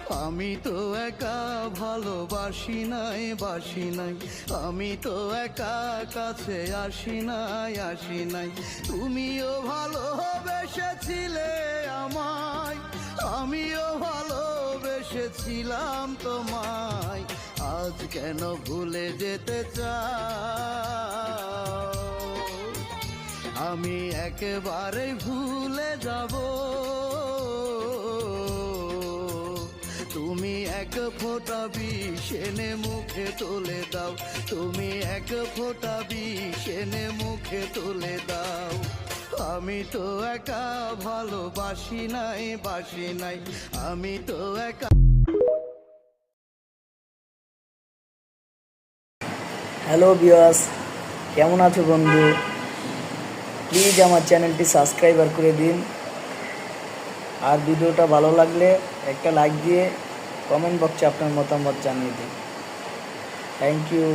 আমি তো একা ভালোবাসি নাই বাসি নাই, আমি তো একা কাছে আসি নাই, তুমিও ভালোবেসেছিলে আমায়, আমিও ভালোবেসেছিলাম তোমায়। আজ কেন ভুলে যেতে চাও? আমি একেবারে ভুলে যাব। তুমি এক ফোঁটা বিষ এনে মুখে তুলে দাও, তুমি এক ফোঁটা বিষ এনে মুখে তুলে দাও। আমি তো একা ভালোবাসি নাই বাসি নাই, আমি তো একা। হ্যালো ভিউয়ার্স, কেমন আছো বন্ধু? প্লিজ আমার চ্যানেলটি সাবস্ক্রাইবার করে দিন। আর ভিডিওটা ভালো লাগলে একটা লাইক দিয়ে কমেন্ট বক্সে আপনার মতামত জানিয়ে দিন। Thank you.